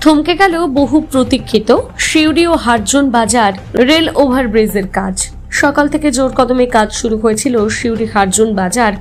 থমকে গেল বহু প্রতীক্ষিত সিউড়ি ও হারজন বাজার রেল ওভারব্রিজের কাজ। সকাল থেকে জোর কদমে কাজ শুরু হয়েছিল সিউড়ি হারজন বাজার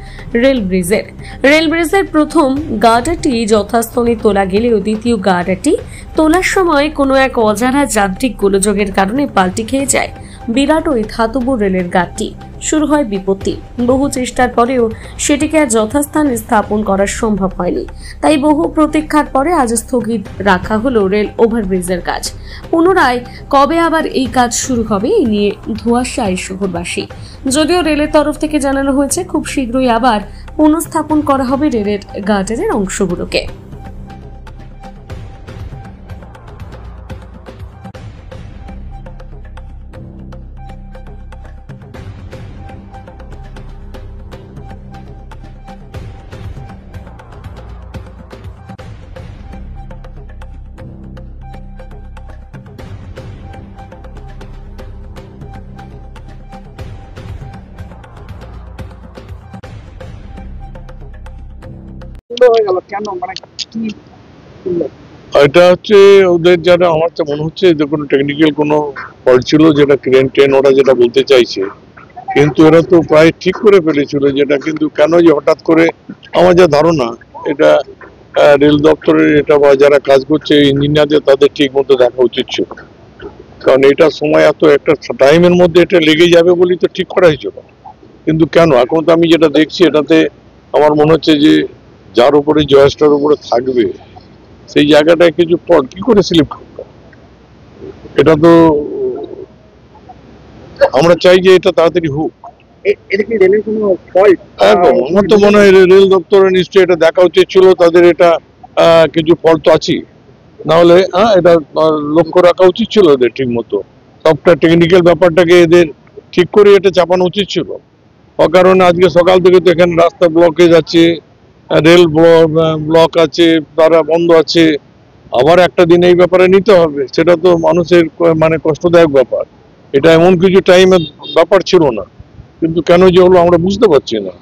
রেল ব্রিজের প্রথম গার্ডারটি যথাস্থানে তোলা গেলেও দ্বিতীয় গার্ডারটি তোলার সময় কোনো এক অজানা যান্ত্রিক গোলযোগের কারণে পাল্টি খেয়ে যায় বিরাট ওই ধাতব রেলের গাঁটটি। শুরু হয় বিপত্তি। বহু চেষ্টার পরেও সেটিকে আর যথাস্থানে স্থাপন করা সম্ভব হয়নি। তাই বহু প্রতীক্ষার পরে আজ স্থগিত রাখা হলো রেল ওভারব্রিজের কাজ। পুনরায় কবে আবার এই কাজ শুরু হবে এই নিয়ে ধোঁয়াশায় শহরবাসী। যদিও রেলের তরফ থেকে জানানো হয়েছে খুব শীঘ্রই আবার পুনঃস্থাপন করা হবে রেলের গার্ডারের অংশগুলোকে। এটা হচ্ছে ওদের যারা, আমার তো মনে হচ্ছে যে কোনো টেকনিক্যাল কোনো ফল্ট ছিল, যেটা ক্রেন টেন ওরা যেটা বলতে চাইছে, কিন্তু এরা তো প্রায় ঠিক করে ফেলেছিল যেটা। কিন্তু কেন যে হঠাৎ করে, আমার যা ধারণা এটা রেল দপ্তরের এটা বা যারা কাজ করছে ইঞ্জিনিয়ারদের, তাদের ঠিক মতো দেখা উচিত ছিল। কারণ এটা সময় এত একটা টাইমের মধ্যে এটা লেগে যাবে বলেই তো ঠিক করা হয়েছিল। কিন্তু কেন এখন তো আমি যেটা দেখছি এটাতে আমার মনে হচ্ছে যে যার উপরে জয়েসটার উপরে থাকবে সেই জায়গাটায় কিছু ফল্ট কি করে স্লিপ করবে। এটা তো আমরা চাই যে এটা তাড়াতাড়ি হোক। একদম আমার তো মনে হয় রেল দপ্তরের নিশ্চয়ই এটা দেখা উচিত ছিল, তাদের এটা কিছু ফল্ট তো আছে, না হলে এটা লক্ষ্য রাখা উচিত ছিল এদের ঠিক মতো। সবটা টেকনিক্যাল ব্যাপারটাকে এদের ঠিক করে এটা চাপানো উচিত ছিল। কারণ আজকে সকাল থেকে তো এখানে রাস্তা ব্লকেজ আছে, রেল ব্লক আছে, তারা বন্ধ আছে। আবার একটা দিন এই ব্যাপারে নিতে হবে, সেটা তো মানুষের মানে কষ্টদায়ক ব্যাপার। এটা এমন কিছু টাইমের ব্যাপার ছিল না, কিন্তু কেন যে হলো আমরা বুঝতে পারছি না।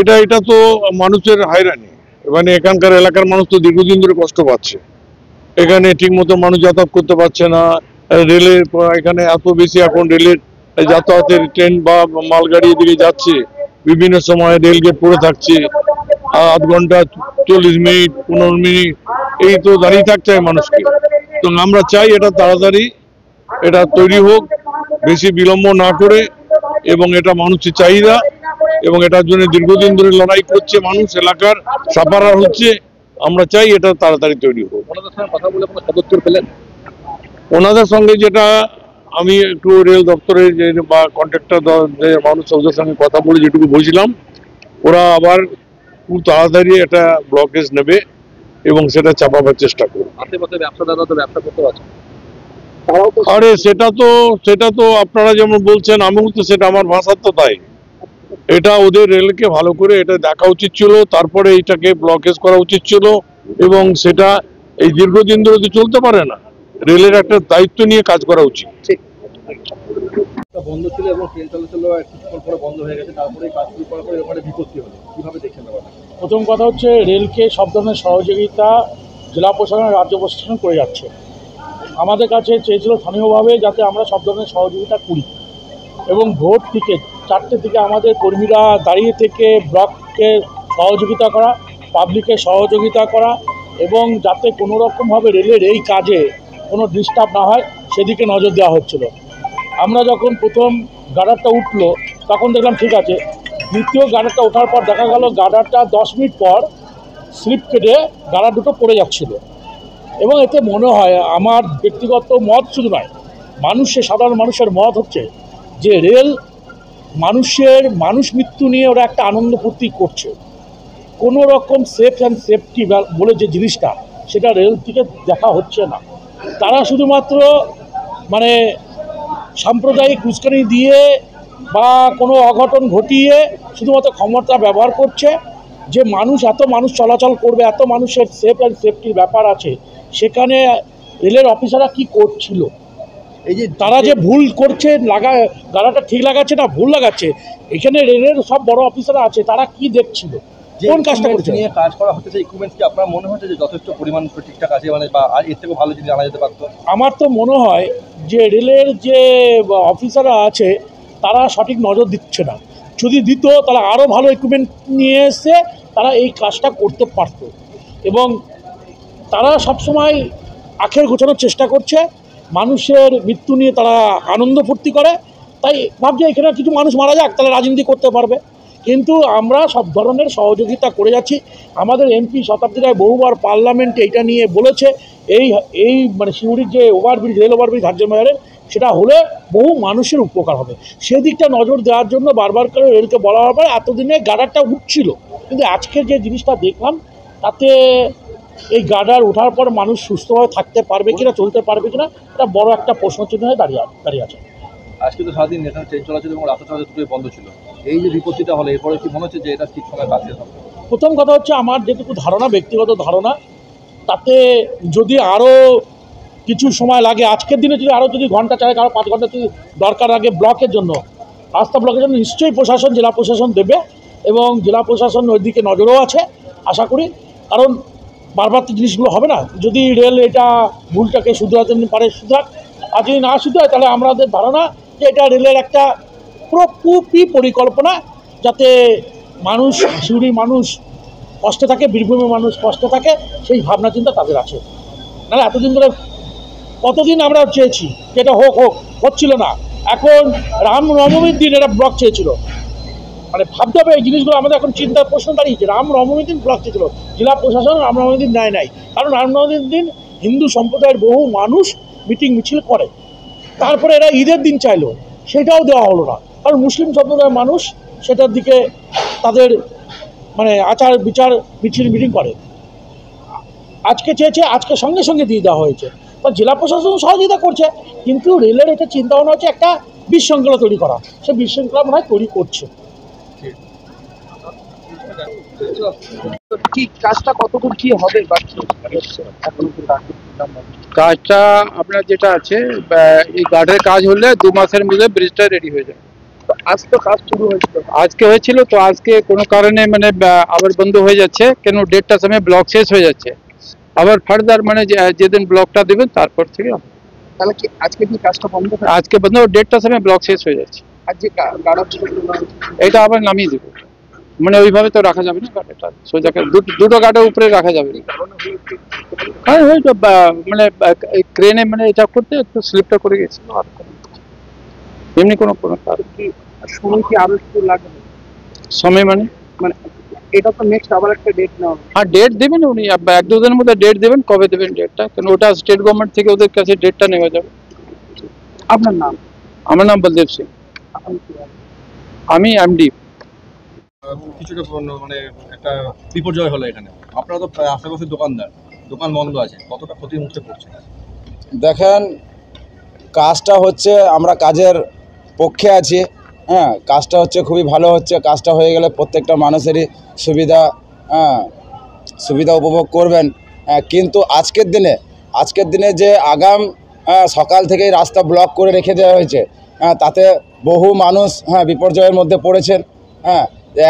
এটা এটা তো মানুষের হয়রানি। মানে এখানকার এলাকার মানুষ তো দীর্ঘদিন ধরে কষ্ট পাচ্ছে। এখানে ঠিক মতো মানুষ যাতায়াত করতে পারছে না। রেলের এখানে এত বেশি এখন রেলের যাতায়াতের ট্রেন বা মালগাড়ি এদিকে যাচ্ছে, বিভিন্ন সময় রেল গেট পড়ে থাকছে, আধ ঘন্টা 40 মিনিট 15 মিনিট এই তো দাঁড়িয়ে থাকতে হয় মানুষকে। তো আমরা চাই এটা তাড়াতাড়ি এটা তৈরি হোক, বেশি বিলম্ব না করে, এবং এটা মানুষের চাহিদা, এবং এটার জন্য দীর্ঘদিন ধরে লড়াই করছে মানুষ, এলাকার সাফারা হচ্ছে। আমরা চাই এটা তাড়াতাড়ি তৈরি হোক। ওনাদের সঙ্গে যেটা আমি একটু রেল দপ্তরের যে বা কন্ট্রাক্টর মানুষ ওদের সঙ্গে কথা বলে যেটুকু বুঝলাম, ওরা আবার খুব তাড়াতাড়ি এটা ব্লকেজ নেবে এবং সেটা চাপাবার চেষ্টা করবে। আরে সেটা তো আপনারা যেমন বলছেন, আমিও তো সেটা আমার ভাষা তো তাই। এটা ওদের রেলকে ভালো করে এটা দেখা উচিত ছিল, তারপরে এটাকে ব্লকেজ করা উচিত ছিল, এবং সেটা এই দীর্ঘদিন ধরে তো চলতে পারে না। রেলের একটা দায়িত্ব নিয়ে কাজ করা উচিত। বন্ধ ছিল এবং ট্রেন চলাচল কিছুক্ষণ পরে বন্ধ হয়ে গেছে, তারপরে কাজ শুরু করার পরে ওখানে বিপত্তি হলো, কিভাবে দেখছেন ব্যাপারটা? প্রথম কথা হচ্ছে রেলকে সব ধরনের সহযোগিতা জেলা প্রশাসন রাজ্য প্রশাসন করে যাচ্ছে। আমাদের কাছে চেয়েছিল স্থানীয়ভাবে যাতে আমরা সব ধরনের সহযোগিতা করি, এবং ভোর থেকে 4টে থেকে আমাদের কর্মীরা দাঁড়িয়ে থেকে ব্লককে সহযোগিতা করা, পাবলিকের সহযোগিতা করা, এবং যাতে কোনো রকমভাবে রেলের এই কাজে কোনো ডিস্টার্ব না হয় সেদিকে নজর দেওয়া হচ্ছিল। আমরা যখন প্রথম গার্ডারটা উঠলো তখন দেখলাম ঠিক আছে। দ্বিতীয় গার্ডারটা ওঠার পর দেখা গেল গার্ডারটা 10 মিনিট পর স্লিপ কেটে গার্ডার দুটো পড়ে যাচ্ছিল। এবং এতে মনে হয়, আমার ব্যক্তিগত মত শুধু নয়, সাধারণ মানুষের মত হচ্ছে যে রেল মানুষ মৃত্যু নিয়ে ওরা একটা আনন্দ ফুর্তি করছে। কোনো রকম সেফ অ্যান্ড সেফটি বলে যে জিনিসটা, সেটা রেল থেকে দেখা হচ্ছে না। তারা শুধুমাত্র মানে সাম্প্রদায়িক উস্কানি দিয়ে বা কোনো অঘটন ঘটিয়ে শুধুমাত্র ক্ষমতা ব্যবহার করছে, যে এত মানুষ চলাচল করবে, এত মানুষের সেফ অ্যান্ড সেফটির ব্যাপার আছে, সেখানে রেলের অফিসাররা কি করছিল? এই যে তারা যে ভুল করছে, গাড়াটা ঠিক লাগাচ্ছে না ভুল লাগাচ্ছে, এখানে রেলের সব বড় অফিসাররা আছে, তারা কি দেখছিল? কোন কাজটা করছে নিয়ে কাজ করা হচ্ছে, সেই ইকুইপমেন্টস কি আপনার মনে হচ্ছে যে যথেষ্ট পরিমাণ ঠিকঠাক আছে, মানে বা আর এর থেকেও ভালো জিনিস আনা যেতে পারতো? আমার তো মনে হয় যে রেলের যে অফিসাররা আছে তারা সঠিক নজর দিচ্ছে না। যদি দিত তাহলে আরও ভালো ইকুইপমেন্ট নিয়ে এসে তারা এই কাজটা করতে পারত। এবং তারা সবসময় আখের গোছানোর চেষ্টা করছে, মানুষের মৃত্যু নিয়ে তারা আনন্দ ফুর্তি করে। তাই ভাবছে এখানে কিছু মানুষ মারা যাক, তাহলে রাজনীতি করতে পারবে। কিন্তু আমরা সব ধরনের সহযোগিতা করে যাচ্ছি। আমাদের এমপি শতাব্দী রায় বহুবার পার্লামেন্টে এটা নিয়ে বলেছে, এই মানে সিউড়ির যে ওভারব্রিজ, রেল ওভারব্রিজ হারজন বাজারের, সেটা হলে বহু মানুষের উপকার হবে। সেদিকটা নজর দেওয়ার জন্য বারবার করে রেলকে বলা হওয়ার পর এতদিনে গার্ডারটা উঠছিল। কিন্তু আজকে যে জিনিসটা দেখলাম তাতে এই গার্ডার ওঠার পর মানুষ সুস্থভাবে থাকতে পারবে কিনা, চলতে পারবে কিনা, এটা বড় একটা প্রশ্নচিহ্ন হয়ে দাঁড়িয়ে আছে। আজকে তো সারাদিন এখানে ট্রেন চলাচল এবং রাস্তা চলাচল দুটোই বন্ধ ছিল। এই যে বিপত্তিটা হলো, এরপরে কি মনে হচ্ছে যে এটা ঠিক সময় কাজ শেষ হবে? প্রথম কথা হচ্ছে আমার যেটুকু ধারণা, ব্যক্তিগত ধারণা, তাতে যদি আরও কিছু সময় লাগে, আজকের দিনে যদি আরও যদি ঘন্টা চারেক আরও 5 ঘন্টা যদি দরকার লাগে ব্লকের জন্য, রাস্তা ব্লকের জন্য, নিশ্চয়ই প্রশাসন, জেলা প্রশাসন দেবে। এবং জেলা প্রশাসন ওই দিকে নজরও আছে আশা করি। কারণ বারবার তো জিনিসগুলো হবে না। যদি রেল এটা ভুলটাকে শুধরাতে পারে শুধরাক, আর যদি না শুধরায় তাহলে আমাদের ধারণা যে এটা রেলের একটা পুরোপুরি পরিকল্পনা, যাতে মানুষ, সিউড়ির মানুষ কষ্টে থাকে, বীরভূমের মানুষ কষ্টে থাকে, সেই ভাবনা চিন্তা তাদের আছে। নাহলে এতদিন ধরে কতদিন আমরা চেয়েছি যেটা হচ্ছিল না। এখন রামনবমীর দিন এটা ব্লক চেয়েছিল, মানে ভাবতে হবে এই জিনিসগুলো। আমাদের এখন চিন্তার প্রশ্ন দাঁড়িয়েছে, রামনবমীর দিন ব্লক চেয়েছিল, জেলা প্রশাসন রামনবমীর দিন নেয় নাই। কারণ রামনবমীর দিন হিন্দু সম্প্রদায়ের বহু মানুষ মিটিং মিছিল করে। তারপরে এরা ঈদের দিন চাইলো, সেটাও দেওয়া হলো না। কারণ মুসলিম সম্প্রদায়ের মানুষ সেটার দিকে তাদের মানে আচার বিচার মিটিং করে। আজকে চেয়েছে, আজকে সঙ্গে সঙ্গে দিয়ে দেওয়া হয়েছে। তো জেলা প্রশাসন সহযোগিতা করছে, কিন্তু রেলের এটা চিন্তা ভাবনা হচ্ছে একটা বিশৃঙ্খলা তৈরি করা। সে বিশৃঙ্খলা মনে হয় তৈরি করছে। কি কাজটা কতদূর কি হবে বাকি? কাজটা আপনার যেটা আছে, এই গার্ডের কাজ হলে 2 মাসের মধ্যে ব্রিজটা রেডি হয়ে যায়। আজ তো কাজ শুরু হয়েছিল, আজকে হয়েছিল, তো আজকে কোনো কারণে মানে আবার বন্ধ হয়ে যাচ্ছে। কেন 1:30টার সময় ব্লক শেষ হয়ে যাচ্ছে। আবার ফার্দার মানে যেদিন ব্লকটা দেবেন তারপর থেকে তাহলে কি আজকে কি কাজটা বন্ধ হবে? আজকে বন্ধ, 1:30টার সময় ব্লক শেষ হয়ে যাচ্ছে। আর যে গাড়া এটা আবার নামিয়ে দেবো, মানে ওইভাবে তো রাখা যাবে না গাড়িটা সোজা, দুটো গাড়ির উপরে রাখা যাবে না। হ্যাঁ, হয়তো মানে ক্রেনে মানে এটা করতে একটু স্লিপটা করে গেছিল, আর এমনি কোনো কারণ কি সময় কি আরো একটু লাগবে? সময় মানে মানে এটা তো নেক্সট আবার একটা ডেট নেওয়া হবে। হ্যাঁ, ডেট দেবেন উনি, 1-2 দিনের মধ্যে ডেট দেবেন, কবে দেবেন ডেটটা, কারণ ওটা স্টেট গভর্নমেন্ট থেকে ওদের কাছে ডেটটা নেওয়া যাবে। আপনার নাম? আমার নাম বলদেব সিং, আমি এমডি। কিছুটা মানে একটা বিপর্যয় হলো এখানে, আপনারা তো আশেপাশে দোকানদার, দোকান বন্ধ আছে, কতটা ক্ষতির মুখে পড়ছে? দেখেন, কাজটা হচ্ছে, আমরা কাজের পক্ষে আছি। হ্যাঁ, কাজটা হচ্ছে খুবই ভালো হচ্ছে। কাজটা হয়ে গেলে প্রত্যেকটা মানুষেরই সুবিধা উপভোগ করবেন। কিন্তু আজকের দিনে যে আগাম সকাল থেকেই রাস্তা ব্লক করে রেখে দেওয়া হয়েছে, তাতে বহু মানুষ বিপর্যয়ের মধ্যে পড়েছেন।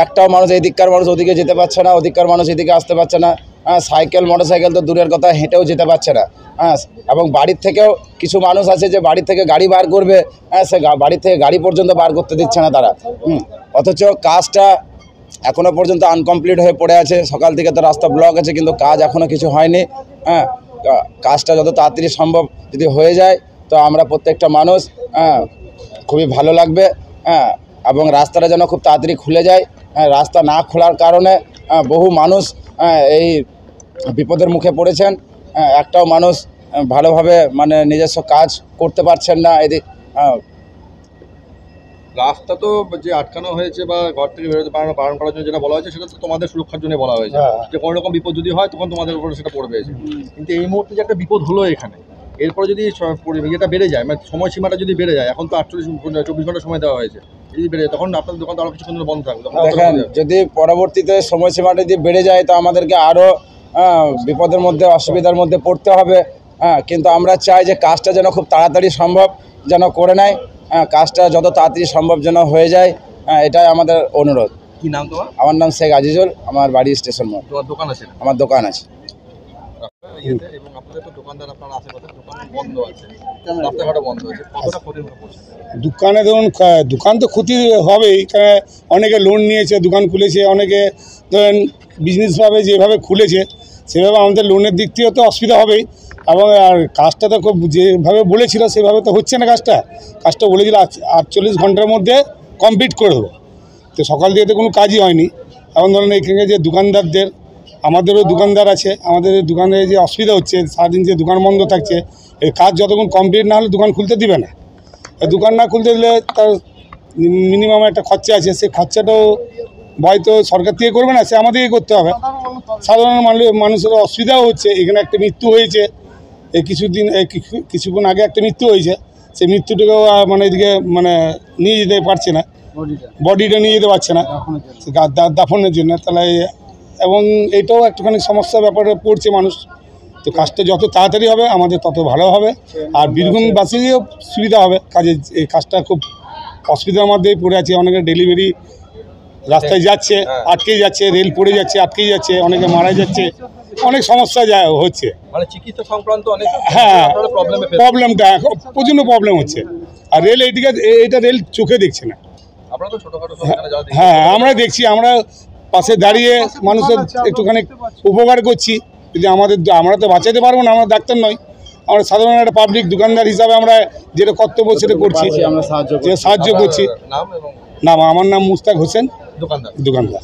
একটাও মানুষ, এদিককার মানুষ ওদিকে যেতে পারছে না, ওদিককার মানুষ এদিকে আসতে পারছে না। সাইকেল, মোটরসাইকেল তো দূরের কথা, হেঁটেও যেতে পারছে না। এবং বাড়ির থেকেও কিছু মানুষ আছে যে বাড়ি থেকে গাড়ি বার করবে, সে বাড়ি থেকে গাড়ি পর্যন্ত বার করতে দিচ্ছে না তারা। অথচ কাজটা এখনও পর্যন্ত আনকমপ্লিট হয়ে পড়ে আছে। সকাল থেকে তো রাস্তা ব্লক আছে, কিন্তু কাজ এখনও কিছু হয়নি। কাজটা যত তাড়াতাড়ি সম্ভব যদি হয়ে যায় তো আমরা প্রত্যেকটা মানুষ খুবই ভালো লাগবে। এবং রাস্তাটা যেন খুব তাড়াতাড়ি খুলে যায়। রাস্তা না খোলার কারণে বহু মানুষ এই বিপদের মুখে পড়েছেন। একটাও মানুষ ভালোভাবে মানে নিজস্ব কাজ করতে পারছেন না। রাস্তা তো যে আটকানো হয়েছে বা ঘর থেকে বেরোতে বারণ করার জন্য যেটা বলা হয়েছে, সেটা তো তোমাদের সুরক্ষার জন্য বলা হয়েছে, যে কোনো রকম বিপদ যদি হয় তখন তোমাদের উপরে সেটা পড়বে। কিন্তু এই মুহূর্তে যে একটা বিপদ হলো এখানে, এরপরে যদি এটা বেড়ে যায়, মানে সময়সীমাটা যদি বেড়ে যায়, এখন তো 24 ঘন্টা সময় দেওয়া হয়েছে, যদি বেড়ে যায় তখন আপনাদের দোকান তো আরও কিছুক্ষণ বন্ধ থাকবে। দেখেন, যদি পরবর্তীতে সময়সীমাটা যদি বেড়ে যায় তো আমাদেরকে আরও বিপদের মধ্যে, অসুবিধার মধ্যে পড়তে হবে। কিন্তু আমরা চাই যে কাজটা যেন খুব তাড়াতাড়ি সম্ভব যেন করে নেয়, কাজটা যত তাড়াতাড়ি সম্ভব যেন হয়ে যায়, এটাই আমাদের অনুরোধ। কি নাম তোমার? আমার নাম শেখ আজিজুল, আমার বাড়ি স্টেশন মোড়। তোমার দোকান আছে? আমার দোকান আছে। এবং আপনাদের তো দোকানদার আপনারা আশেপাশে দোকান বন্ধ আছে, রাস্তাঘাটও বন্ধ আছে, কতটা ক্ষতির মুখে পড়ছে? দোকানে ধরুন দোকান তো ক্ষতি হবেই, কারণ অনেকে লোন নিয়েছে, দোকান খুলেছে, অনেকে ধরেন বিজনেসভাবে যেভাবে খুলেছে সেভাবে আমাদের লোনের দিক থেকেও তো অসুবিধা হবেই। এবং আর কাজটা তো খুব যেভাবে বলেছিল সেভাবে তো হচ্ছে না। কাজটা বলেছিল 48 ঘন্টার মধ্যে কমপ্লিট করে দেবো, তো সকাল দিয়ে তো কোনো কাজই হয়নি। এখন ধরুন এখানে যে দোকানদারদের, আমাদেরও দোকানদার আছে, আমাদের দোকানে যে অসুবিধা হচ্ছে, সারাদিন যে দোকান বন্ধ থাকছে, এই কাজ যতক্ষণ কমপ্লিট না হলে দোকান খুলতে দিবে না। দোকান না খুলতে দিলে তার মিনিমাম একটা খরচা আছে, সেই খরচাটাও হয়তো সরকার থেকে করবে না, সে আমাদেরকে করতে হবে। সাধারণ মানুষের অসুবিধাও হচ্ছে। এখানে একটা মৃত্যু হয়েছে এই কিছুক্ষণ আগে, একটা মৃত্যু হয়েছে, সেই মৃত্যুটাকেও মানে এদিকে মানে নিয়ে যেতে পারছে না, বডিটা নিয়ে যেতে পারছে না দাফনের জন্য। তাহলে এবং এটাও একটুখানি সমস্যার ব্যাপারে পড়ছে মানুষ। তো কাজটা যত তাড়াতাড়ি হবে আমাদের তত ভালো হবে, আর বীরভূমবাসীরও সুবিধা হবে কাজে। এই কাজটা খুব অসুবিধার মধ্যেই পড়ে আছে। অনেকে ডেলিভারি রাস্তায় যাচ্ছে, আটকে যাচ্ছে, রেল পড়ে যাচ্ছে, আটকে যাচ্ছে, অনেকে মারা যাচ্ছে, অনেক সমস্যা হচ্ছে। মানে চিকিৎসা সংক্রান্ত অনেক হ্যাঁ, প্রবলেমটা এখন প্রচণ্ড প্রবলেম হচ্ছে। আর রেল এইটা রেল চোখে দেখছে না। আপনারা তো ছোটখাটো সব এখানে যারা হ্যাঁ, আমরা দেখছি, আমরা পাশে দাঁড়িয়ে মানুষের একটুখানি উপকার করছি। যদি আমরা তো বাঁচাতে পারবো না, আমরা ডাক্তার নই, আমরা সাধারণ একটা পাবলিক দোকানদার হিসাবে আমরা যেটা কর্তব্য সেটা করছি, যে সাহায্য করছি। নাম এবং নাম আমার নাম মুস্তাক হোসেন, দোকানদার। দোকানদার।